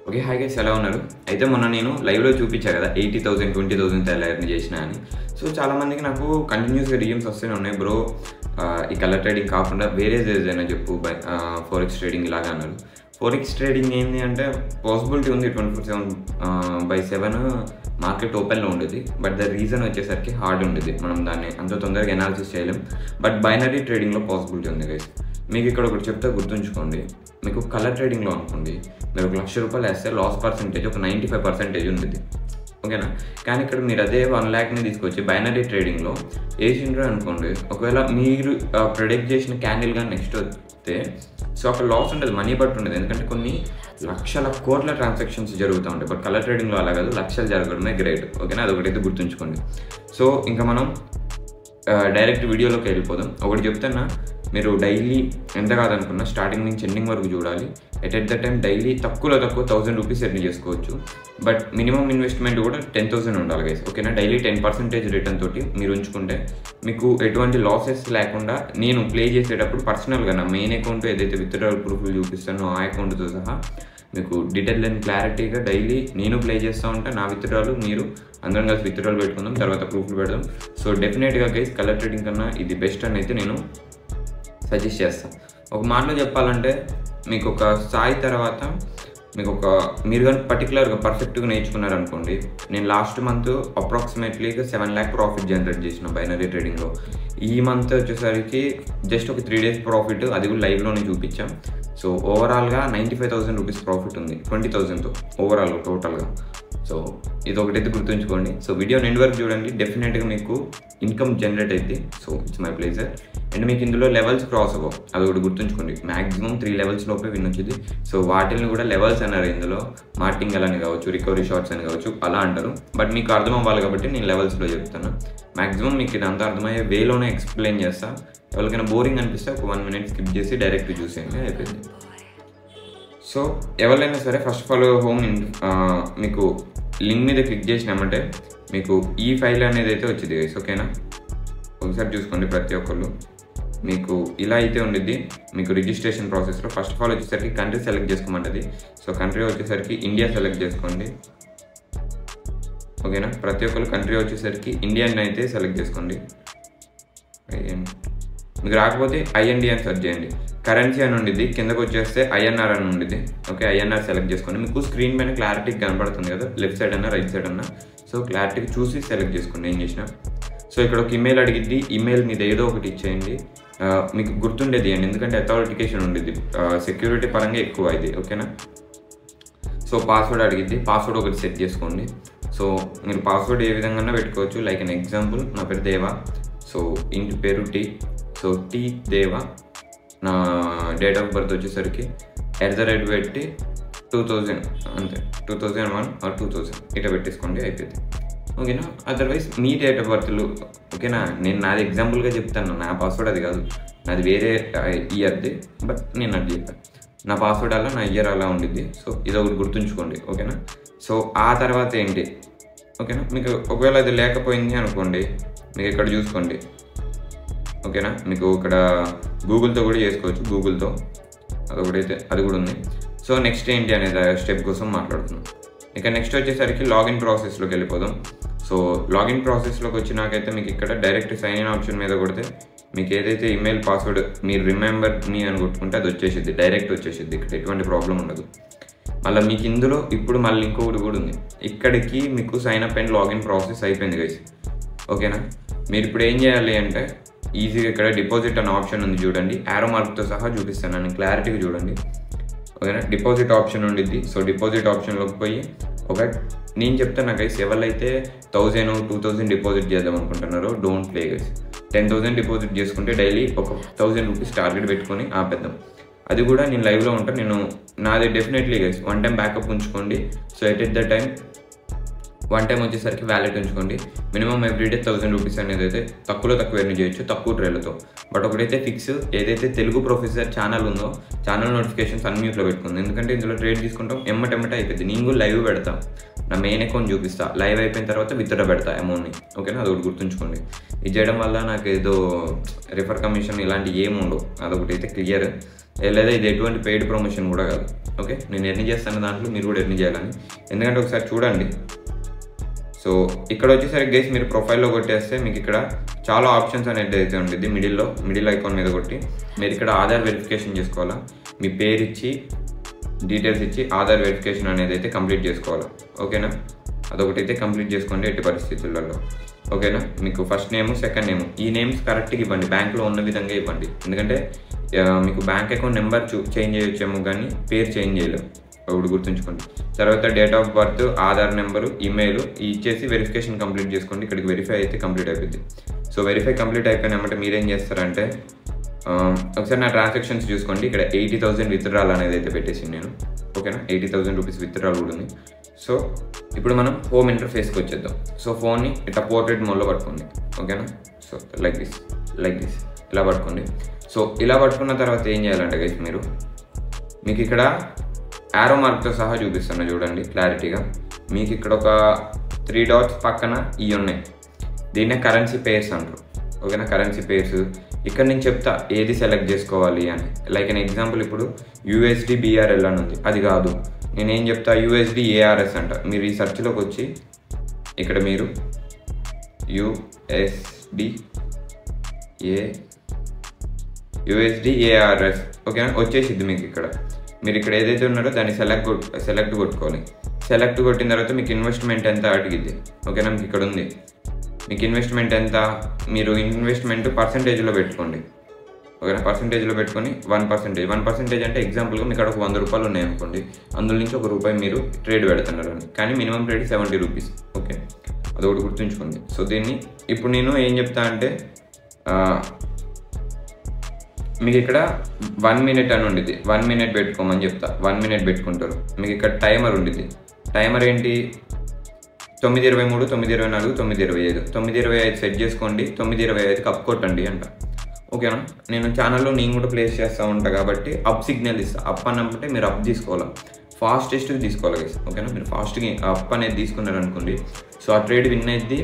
Okay, hi guys, ఎలా ఉన్నారు? అయితే మొన్న నేను లైవ్లో చూపించా కదా 80,000 20,000 ఎలా ఎర్న్ చేసినా అని. సో చాలామందికి నాకు కంటిన్యూస్గా డిఎమ్స్ వస్తూనే ఉన్నాయి, బ్రో ఈ కలర్ ట్రేడింగ్ కాకుండా వేరే ఏదైనా చెప్పు, ఫోరెక్స్ ట్రేడింగ్ ఇలాగా అన్నారు. ఫోరెక్స్ ట్రేడింగ్ ఏంటి అంటే పాసిబిలిటీ ఉంది 24/7 మార్కెట్ ఓపెన్లో ఉండేది. బట్ ద రీజన్ వచ్చేసరికి హార్డ్ ఉండేది, మనం దాన్ని అంత తొందరగా ఎనాలిసిస్ చేయలేం. బట్ బైనరీ ట్రేడింగ్లో పాసిబిలిటీ ఉంది గైస్. మీకు ఇక్కడ ఒకటి చెప్తే గుర్తుంచుకోండి. మీకు కలర్ ట్రేడింగ్లో అనుకోండి, మీరు ₹1,00,000 వేస్తే లాస్ పర్సెంటేజ్ ఒక 95% ఉంటుంది, ఓకేనా? కానీ ఇక్కడ మీరు అదే 1,00,000ని తీసుకొచ్చి బైనరీ ట్రేడింగ్లో వేసిండ్రు అనుకోండి, ఒకవేళ మీరు ప్రెడిక్ట్ చేసిన క్యాండిల్ కానీ నెక్స్ట్ వస్తే సో అక్కడ లాస్ ఉండదు, మనీ బట్టి ఉండదు. ఎందుకంటే కొన్ని లక్షల కోట్ల ట్రాన్సాక్షన్స్ జరుగుతూ ఉంటాయి. బట్ కలర్ ట్రేడింగ్లో అలా కాదు, లక్షలు జరగడమే గ్రేట్, ఓకేనా? అదొకటైతే గుర్తుంచుకోండి. సో ఇంకా మనం డైరెక్ట్ వీడియోలోకి వెళ్ళిపోదాం. ఒకటి చెప్తున్నా, మీరు డైలీ ఎంత కాదనుకున్నా స్టార్టింగ్ నుంచి ఎండింగ్ వరకు చూడాలి. ఎట్ ద టైం డైలీ తక్కువలో తక్కువ ₹1,000 ఎర్న్ చేసుకోవచ్చు. బట్ మినిమం ఇన్వెస్ట్మెంట్ కూడా 10,000 ఉండాలి గైస్, ఓకేనా? డైలీ 10% రిటర్న్ తోటి మీరు ఉంచుకుంటే మీకు ఎటువంటి లాసెస్ లేకుండా, నేను ప్లే చేసేటప్పుడు పర్సనల్గా నా మెయిన్ అకౌంట్ ఏదైతే విత్డ్రావల్ ప్రూఫ్లు చూపిస్తానో ఆ అకౌంట్తో సహా మీకు డీటెయిల్ అండ్ క్లారిటీగా డైలీ నేను ప్లే చేస్తూ ఉంటా. నా విత్డ్రాలు మీరు అందరం కలిసి విత్డ్రాలు పెట్టుకుందాం, తర్వాత ప్రూఫ్లు పెడదాం. సో డెఫినెట్గా గైస్ కలర్ ట్రేడింగ్ కన్నా ఇది బెస్ట్ అని అయితే నేను సజెస్ట్ చేస్తాను. ఒక మాటలో చెప్పాలంటే మీకు ఒక స్థాయి తర్వాత మీరు కానీ పర్టికులర్గా పర్ఫెక్ట్గా నేర్చుకున్నారనుకోండి. నేను లాస్ట్ మంత్ అప్రాక్సిమేట్లీగా 7 lakh ప్రాఫిట్ జనరేట్ చేసిన బైనరీ ట్రేడింగ్లో. ఈ మంత్ వచ్చేసరికి జస్ట్ ఒక 3 days ప్రాఫిట్, అది కూడా లైవ్లోనే చూపించాం. సో ఓవరాల్గా ₹95,000 ప్రాఫిట్ ఉంది 20,000తో ఓవరాల్ టోటల్గా. సో ఇది ఒకటైతే గుర్తుంచుకోండి. సో వీడియో ఎండ్ వరకు చూడండి, డెఫినెట్గా మీకు ఇన్కమ్ జనరేట్ అయితే. So it's my pleasure. And మీకు ఇందులో లెవెల్స్ క్రాస్ అవ్వవు, అది ఒకటి గుర్తుంచుకోండి. మ్యాక్సిమం 3 levels లోపే విన్ వచ్చింది. సో వాటిని కూడా లెవెల్స్ అన్నారు ఇందులో. మార్టింగల్ అని కావచ్చు, రికవరీ షార్ట్స్ అని కావచ్చు, అలా అంటారు. బట్ మీకు అర్థం అవ్వాలి కాబట్టి నేను లెవెల్స్లో చెప్తాను. మ్యాక్సిమం మీకు ఇదంతా అర్థమయ్యే వేలోనే ఎక్స్ప్లెయిన్ చేస్తాను. ఎవరికైనా బోరింగ్ అనిపిస్తే ఒక 1 minute స్కిప్ చేసి డైరెక్ట్ చూసేయండి, అయిపోయింది. సో ఎవరైనా సరే ఫస్ట్ ఆఫ్ ఆల్ హోమ్ మీకు లింక్ మీద క్లిక్ చేసినామంటే మీకు ఈ ఫైల్ అనేది అయితే వచ్చింది గైస్, ఓకేనా? ఒకసారి చూసుకోండి ప్రతి ఒక్కళ్ళు. మీకు ఇలా అయితే ఉండిద్ది. మీకు రిజిస్ట్రేషన్ ప్రాసెస్లో ఫస్ట్ ఆఫ్ ఆల్ వచ్చేసరికి కంట్రీ సెలెక్ట్ చేసుకోమంటుంది. సో కంట్రీ వచ్చేసరికి ఇండియా సెలెక్ట్ చేసుకోండి, ఓకేనా? ప్రతి ఒక్కరు కంట్రీ వచ్చేసరికి ఇండియన్ అయితే సెలెక్ట్ చేసుకోండి. మీకు రాకపోతే ఐఎన్డి అని సెర్చ్ చేయండి. కరెన్సీ అని ఉండిద్ది, కిందకు వచ్చేస్తే ఐఎన్ఆర్ అని ఉండిద్ది, ఓకే? ఐఎన్ఆర్ సెలెక్ట్ చేసుకోండి. మీకు స్క్రీన్ పైన క్లారిటీగా కనపడుతుంది కదా, లెఫ్ట్ సైడ్ అన్నా రైట్ సైడ్ అన్నా. సో క్లారిటీగా చూసి సెలెక్ట్ చేసుకోండి ఏం చేసినా. సో ఇక్కడ ఒక ఇమెయిల్ అడిగిద్ది, ఇమెయిల్ మీద ఏదో ఒకటి ఇచ్చేయండి. మీకు గుర్తుండేది అండి, ఎందుకంటే అథారిటికేషన్ ఉండిద్ది, సెక్యూరిటీ పరంగా ఎక్కువ ఇది, ఓకేనా? సో పాస్వర్డ్ అడిగిద్ది, పాస్వర్డ్ ఒకటి సెట్ చేసుకోండి. సో మీరు పాస్వర్డ్ ఏ విధంగా పెట్టుకోవచ్చు. లైక్ అన్ ఎగ్జాంపుల్, నా పేరు దేవా, సో ఇంటి పేరు టీ, సో టీ దేవా. నా డేట్ ఆఫ్ బర్త్ వచ్చేసరికి @ పెట్టి 2000 అంతే, 2001 or 2000 ఇట్లా పెట్టేసుకోండి, అయిపోయింది, ఓకేనా? అదర్వైజ్ మీ డేట్ ఆఫ్ బర్త్లు, ఓకేనా? నేను నాది ఎగ్జాంపుల్గా చెప్తాను, నా పాస్వర్డ్ అది కాదు, నాది వేరే ఇయర్ది. బట్ నేను అది చెప్పాను, నా పాస్వర్డ్ అలా, నా ఇయర్ అలా ఉండిద్ది. సో ఇది ఒకటి గుర్తుంచుకోండి, ఓకేనా? సో ఆ తర్వాత ఏంటి, ఓకేనా? మీకు ఒకవేళ అది లేకపోయింది అనుకోండి, మీకు ఇక్కడ చూసుకోండి, ఓకేనా? మీకు ఇక్కడ గూగుల్తో కూడా చేసుకోవచ్చు, గూగుల్తో అదొకటైతే అది కూడా ఉంది. సో నెక్స్ట్ ఏంటి అనేది స్టెప్ కోసం మాట్లాడుతున్నాం. ఇక నెక్స్ట్ వచ్చేసరికి లాగిన్ ప్రాసెస్లోకి వెళ్ళిపోదాం. సో లాగిన్ ప్రాసెస్లోకి వచ్చినాకైతే మీకు ఇక్కడ డైరెక్ట్ సైన్ ఇన్ ఆప్షన్ మీద కొడితే మీకు ఏదైతే ఈమెయిల్ పాస్వర్డ్ మీరు రిమెంబర్ మీ అని కొట్టుకుంటే అది వచ్చేసిద్ది, డైరెక్ట్ వచ్చేసిద్ది. ఇక్కడ ఎటువంటి ప్రాబ్లం ఉండదు. మళ్ళీ మీకు ఇందులో ఇప్పుడు మళ్ళీ ఇంకొకటి కూడా ఉంది. ఇక్కడికి మీకు sign up and login process అయిపోయింది గైస్, ఓకేనా? మీరు ఇప్పుడు ఏం చేయాలి అంటే ఈజీగా ఇక్కడ డిపాజిట్ అనే ఆప్షన్ ఉంది చూడండి, యారో మార్క్తో సహా చూపిస్తాను, నేను క్లారిటీగా చూడండి, ఓకేనా? డిపాజిట్ ఆప్షన్ ఉండిద్ది. సో డిపాజిట్ ఆప్షన్లోకి పోయి నేను చెప్తాను గైస్, ఎవరైతే 1000 2000 డిపాజిట్ చేద్దాం అనుకుంటున్నారో డోంట్ ప్లే గైస్. 10,000 డిపాజిట్ చేసుకుంటే డైలీ ఒక ₹1,000 టార్గెట్ పెట్టుకొని ఆపేద్దాం. అది కూడా నేను లైవ్లో ఉంటాను, నేను నాది డెఫినెట్లీ గైస్ 1 time బ్యాకప్ ఉంచుకోండి. So at the time 1 time వచ్చేసరికి వ్యాలెట్ ఉంచుకోండి. మినిమం ఎవ్రీడే ₹1,000 అనేది అయితే తక్కువ ఎర్న్ చేయొచ్చు, తక్కువ ట్రేలతో. బట్ ఒకటైతే ఫిక్స్, ఏదైతే తెలుగు ప్రొఫెసర్ ఛానల్ ఉందో ఛానల్ నోటిఫికేషన్స్ అన్మ్యూట్లో పెట్టుకుంది. ఎందుకంటే ఇందులో ట్రేడ్ తీసుకుంటాం, ఎమ్మటెమ్మట అయిపోయింది. నేను కూడా లైవ్ పెడతా, నా మెయిన్ అకౌంట్ చూపిస్తా, లైవ్ అయిపోయిన తర్వాత విత్డ్రా పెడతా అమౌంట్ని, ఓకేనా? అదొకటి గుర్తుంచుకోండి. ఇది చేయడం వల్ల నాకు ఏదో రిఫర్ కమిషన్ ఇలాంటి ఏమి ఉండవు, అదొకటి అయితే క్లియర్. లేదా ఇది ఎటువంటి పెయిడ్ ప్రమోషన్ కూడా కాదు. ఓకే, నేను ఎర్న్ చేస్తాను దాంట్లో మీరు కూడా ఎర్న్ చేయాలని. ఎందుకంటే ఒకసారి చూడండి. సో ఇక్కడ వచ్చేసరికి గైస్ మీరు ప్రొఫైల్లో కొట్టేస్తే మీకు ఇక్కడ చాలా ఆప్షన్స్ అనేది అయితే ఉంటుంది. మిడిల్ ఐకాన్ మీద కొట్టి మీరు ఇక్కడ ఆధార్ వెరిఫికేషన్ చేసుకోవాలా. మీ పేరు ఇచ్చి డీటెయిల్స్ ఇచ్చి ఆధార్ వెరిఫికేషన్ అనేది అయితే కంప్లీట్ చేసుకోవాలా. ఓకేనా, అదొకటి అయితే కంప్లీట్ చేసుకోండి ఎట్టి పరిస్థితులలో. ఓకేనా, మీకు ఫస్ట్ నేము సెకండ్ నేము ఈ నేమ్స్ కరెక్ట్గా ఇవ్వండి, బ్యాంక్లో ఉన్న విధంగా ఇవ్వండి. ఎందుకంటే మీకు బ్యాంక్ అకౌంట్ నెంబర్ చేంజ్ చేయొచ్చేమో కానీ పేరు చేంజ్ చేయలేము, ఒకటి గుర్తుంచుకోండి. తర్వాత date of birth, Aadhaar number, email ఇచ్చేసి వెరిఫికేషన్ కంప్లీట్ చేసుకోండి. ఇక్కడికి వెరిఫై అయితే కంప్లీట్ అయిపోద్ది. సో వెరిఫై కంప్లీట్ అయిపోయినామంటే మీరేం చేస్తారంటే ఒకసారి నా ట్రాన్సాక్షన్స్ చూసుకోండి. ఇక్కడ 80,000 విత్డ్రాల్ అనేది అయితే పెట్టేసి నేను. ఓకేనా, 80,000 రూపీస్ విత్డ్రాల్ కూడా ఉంది. సో ఇప్పుడు మనం హోమ్ ఇంటర్ఫేస్కి వచ్చేద్దాం. సో ఫోన్ని ఇట్లా పోర్ట్రేట్ మోడ్లో పట్టుకోండి. ఓకేనా, సో లైక్ దిస్ ఇలా పట్టుకోండి. సో ఇలా పట్టుకున్న తర్వాత ఏం చేయాలంటే గైస్ మీకు ఇక్కడ యారో మార్క్తో సహా చూపిస్తున్నా చూడండి క్లారిటీగా. మీకు ఇక్కడ ఒక 3 డాట్స్ పక్కన ఇవి ఉన్నాయి, దీన్నే కరెన్సీ పేర్స్ అంటారు. ఓకేనా, కరెన్సీ పేర్స్ ఇక్కడ నేను చెప్తా ఏది సెలెక్ట్ చేసుకోవాలి అని. లైక్ అన్ ఎగ్జాంపుల్ ఇప్పుడు USD BRL అని ఉంది, అది కాదు. నేనేం చెప్తా USD ARS అంట. మీరు ఈ సెర్చ్లోకి వచ్చి ఇక్కడ మీరు USD ARS ఓకేనా వచ్చేసిద్ది మీకు. ఇక్కడ మీరు ఇక్కడ ఏదైతే ఉన్నారో దాన్ని సెలెక్ట్ కొట్టుకోవాలి. సెలెక్ట్ కొట్టిన తర్వాత మీకు ఇన్వెస్ట్మెంట్ ఎంత అడిగిద్ది. ఓకేనా, మీకు ఇక్కడ ఉంది మీకు ఇన్వెస్ట్మెంట్ ఎంత, మీరు ఇన్వెస్ట్మెంట్ పర్సంటేజ్లో పెట్టుకోండి. ఓకేనా, పర్సంటేజ్లో పెట్టుకొని 1% అంటే ఎగ్జాంపుల్గా మీకు అక్కడ ఒక 100 రూపాయలు ఉన్నాయి అనుకోండి, అందులో నుంచి ₹1 మీరు ట్రేడ్ పెడుతున్నారు అని. కానీ మినిమం ట్రేడ్ 70 రూపీస్. ఓకే, అదొకటి గుర్తుంచుకోండి. సో దీన్ని ఇప్పుడు నేను ఏం చెప్తా అంటే మీకు ఇక్కడ 1 మినిట్ అని ఉండిద్ది, 1 మినిట్ పెట్టుకోమని చెప్తా. 1 మినిట్ పెట్టుకుంటారు. మీకు ఇక్కడ టైమర్ ఉండిద్ది. టైమర్ ఏంటి 9:23, 9:24, 9:25. 9:25 సెట్ చేసుకోండి. 9:25 కప్ కొట్టండి అంట. ఓకేనా, నేను ఛానల్లో నేను కూడా ప్లేస్ చేస్తూ ఉంటాను కాబట్టి అప్ సిగ్నల్ ఇస్తా. అప్ అన్నప్పుడు మీరు అప్ తీసుకోవాలి, ఫాస్టెస్ట్గా తీసుకోవాలి గైస్. ఓకేనా, మీరు ఫాస్ట్గా అప్ అనేది తీసుకున్నారు అనుకోండి, సో ఆ ట్రేడ్ విన్ అయింది.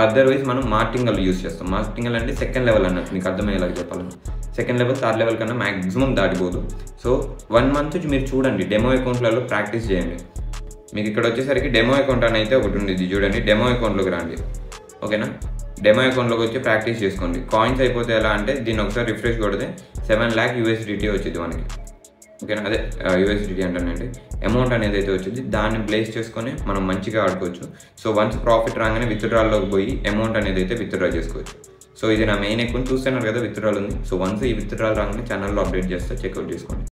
అదర్వైజ్ మనం మార్టింగల్ యూస్ చేస్తాం. మార్టింగల్ అంటే సెకండ్ లెవెల్ అన్నట్టు, మీకు అర్థమయ్యేలాగా చెప్పాలని. సెకండ్ లెవెల్, థర్డ్ లెవెల్ కన్నా మ్యాక్సిమం దాటిపోదు. సో 1 మంత్ మీరు చూడండి, డెమో అకౌంట్లలో ప్రాక్టీస్ చేయండి. మీకు ఇక్కడ వచ్చేసరికి డెమో అకౌంట్ అని అయితే ఒకటి ఉంది, చూడండి. డెమో అకౌంట్లోకి రండి. ఓకేనా, డెమో అకౌంట్లోకి వచ్చి ప్రాక్టీస్ చేసుకోండి. కాయిన్స్ అయిపోతే ఎలా అంటే దీన్ని ఒకసారి రిఫ్రెష్ కొడితే 7 lakh USDT వచ్చింది మనకి. ఓకేనా, అదే USDT అంటానండి. అమౌంట్ అనేది అయితే వచ్చింది, దాన్ని ప్లేస్ చేసుకొని మనం మంచిగా ఆడుకోవచ్చు. సో వన్స్ ప్రాఫిట్ రాగానే విత్డ్రాల్లోకి పోయి అమౌంట్ అనేది అయితే విత్డ్రా చేసుకోవచ్చు. సో ఇది నా మెయిన్ అకౌంట్ చూస్తున్నారు కదా, విత్డ్రాల్ ఉంది. సో వన్స్ ఈ విత్డ్రాల్ రాగానే ఛానల్లో అప్డేట్ చేస్తే చెక్అవుట్ చేసుకోండి.